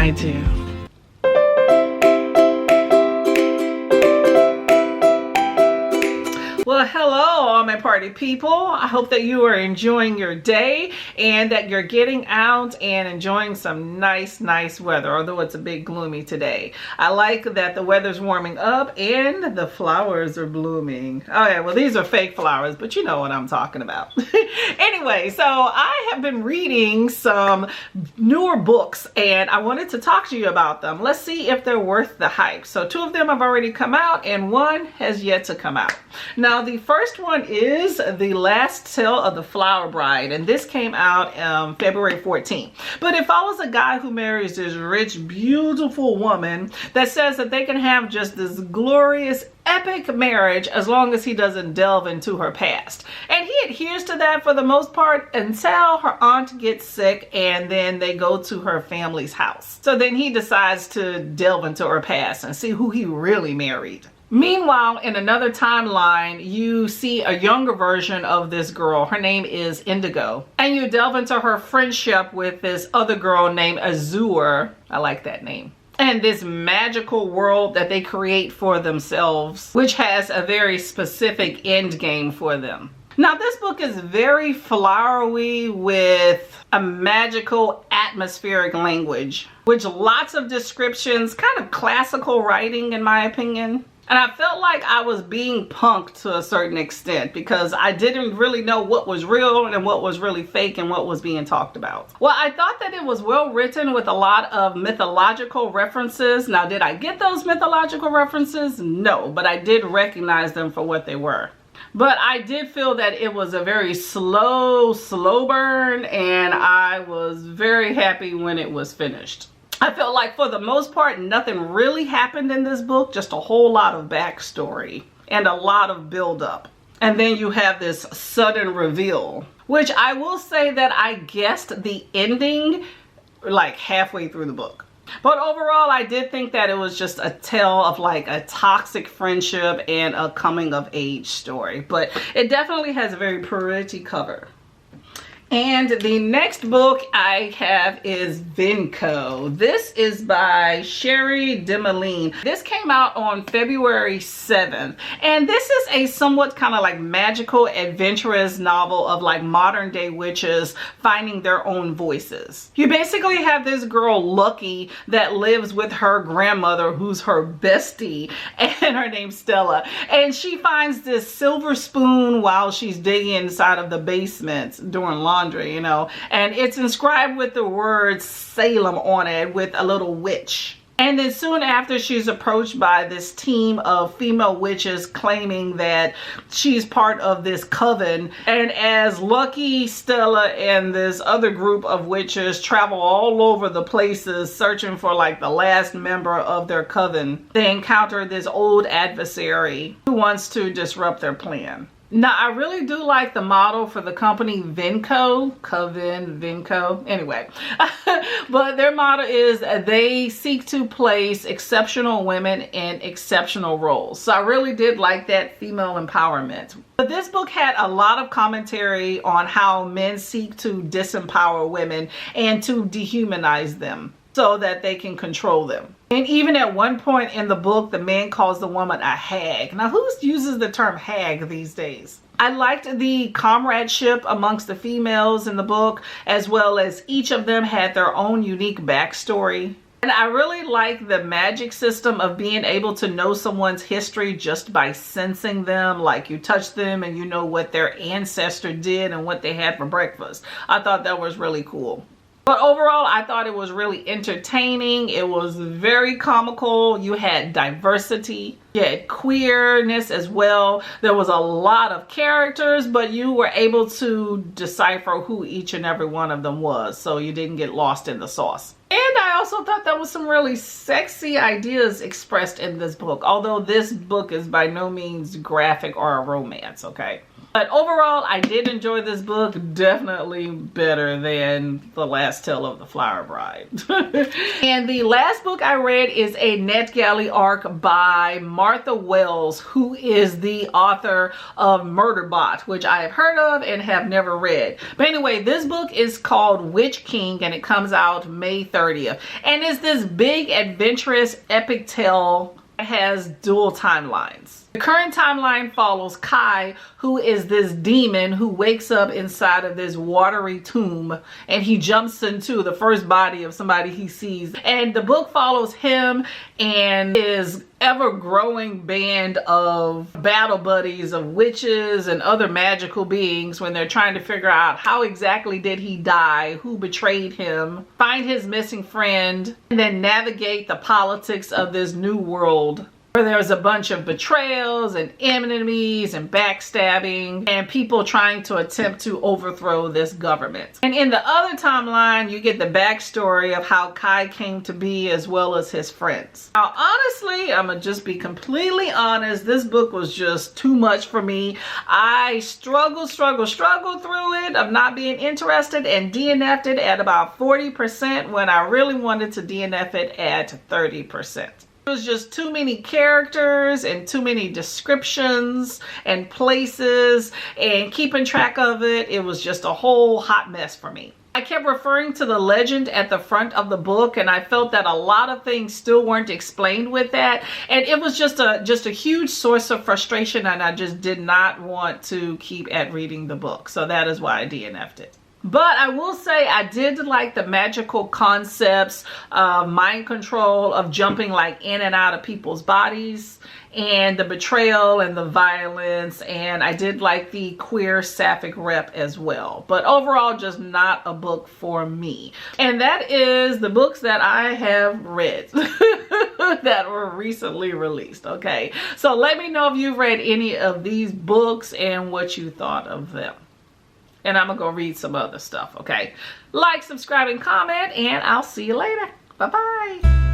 I do. Well, hello, all my party people. I hope that you are enjoying your day and that you're getting out and enjoying some nice weather, although it's a bit gloomy today. I like that the weather's warming up and the flowers are blooming. Oh yeah, well, these are fake flowers, but you know what I'm talking about. Anyway, so I have been reading some newer books and I wanted to talk to you about them. Let's see if they're worth the hype. So 2 of them have already come out and 1 has yet to come out. Now, the first one is The Last Tale of the Flower Bride, and this came out February 14th. But it follows a guy who marries this rich, beautiful woman that says that they can have just this glorious, epic marriage as long as he doesn't delve into her past. And he adheres to that for the most part until her aunt gets sick and then they go to her family's house. So then he decides to delve into her past and see who he really married. Meanwhile, in another timeline, you see a younger version of this girl. Her name is Indigo. And you delve into her friendship with this other girl named Azure. I like that name. And this magical world that they create for themselves, which has a very specific end game for them. Now, this book is very flowery with a magical atmospheric language, with lots of descriptions, kind of classical writing in my opinion. And I felt like I was being punked to a certain extent because I didn't really know what was real and what was really fake and what was being talked about. Well, I thought that it was well written with a lot of mythological references. Now, did I get those mythological references? No, but I did recognize them for what they were. But I did feel that it was a very slow burn, and I was very happy when it was finished. I felt like for the most part, nothing really happened in this book, just a whole lot of backstory and a lot of buildup. And then you have this sudden reveal, which I will say that I guessed the ending like halfway through the book. But overall, I did think that it was just a tale of like a toxic friendship and a coming of age story. But it definitely has a very pretty cover. And the next book I have is Venco. This is by Cherie, Dimaline. This came out on February 7th. And this is a somewhat kind of like magical, adventurous novel of like modern day witches finding their own voices. You basically have this girl, Lucky, that lives with her grandmother, who's her bestie, and her name's Stella. And she finds this silver spoon while she's digging inside of the basement during laundry, you know, and it's inscribed with the word Salem on it with a little witch. And then soon after, she's approached by this team of female witches claiming that she's part of this coven. And as Lucky, Stella, and this other group of witches travel all over the places searching for like the last member of their coven, they encounter this old adversary who wants to disrupt their plan. Now, I really do like the motto for the company Venco, Coven, Venco, anyway. But their motto is they seek to place exceptional women in exceptional roles. So I really did like that female empowerment. But this book had a lot of commentary on how men seek to disempower women and to dehumanize them so that they can control them. And even at one point in the book, the man calls the woman a hag. Now, who uses the term hag these days? I liked the comradeship amongst the females in the book, as well as each of them had their own unique backstory. And I really like the magic system of being able to know someone's history just by sensing them. Like you touch them and you know what their ancestor did and what they had for breakfast. I thought that was really cool. But overall, I thought it was really entertaining. It was very comical. You had diversity. You had queerness as well. There was a lot of characters, but you were able to decipher who each and every one of them was, so you didn't get lost in the sauce. And I also thought there was some really sexy ideas expressed in this book, although this book is by no means graphic or a romance, okay? But overall, I did enjoy this book. Definitely better than The Last Tale of the Flower Bride. And the last book I read is a NetGalley arc by Martha Wells, who is the author of Murderbot, which I have heard of and have never read. But anyway, this book is called Witch King, and it comes out May 30th. And it's this big, adventurous, epic tale that has dual timelines. The current timeline follows Kai, who is this demon who wakes up inside of this watery tomb, and he jumps into the first body of somebody he sees. And the book follows him and his ever-growing band of battle buddies of witches and other magical beings when they're trying to figure out how exactly did he die, who betrayed him, find his missing friend, and then navigate the politics of this new world where there's a bunch of betrayals and enemies and backstabbing and people trying to attempt to overthrow this government. And in the other timeline, you get the backstory of how Kai came to be as well as his friends. Now, honestly, I'm gonna just be completely honest, this book was just too much for me. I struggled through it of not being interested and DNF'd it at about 40% when I really wanted to DNF it at 30%. It was just too many characters and too many descriptions and places, and keeping track of it, it was just a whole hot mess for me. I kept referring to the legend at the front of the book, and I felt that a lot of things still weren't explained with that, and it was just a huge source of frustration, and I just did not want to keep at reading the book. So that is why I DNF'd it. But I will say I did like the magical concepts of mind control, of jumping like in and out of people's bodies, and the betrayal and the violence, and I did like the queer sapphic rep as well. But overall, just not a book for me. And that is the books that I have read that were recently released. Okay, so let me know if you've read any of these books and what you thought of them. And I'm gonna go read some other stuff, okay? Like, subscribe, and comment, and I'll see you later. Bye-bye.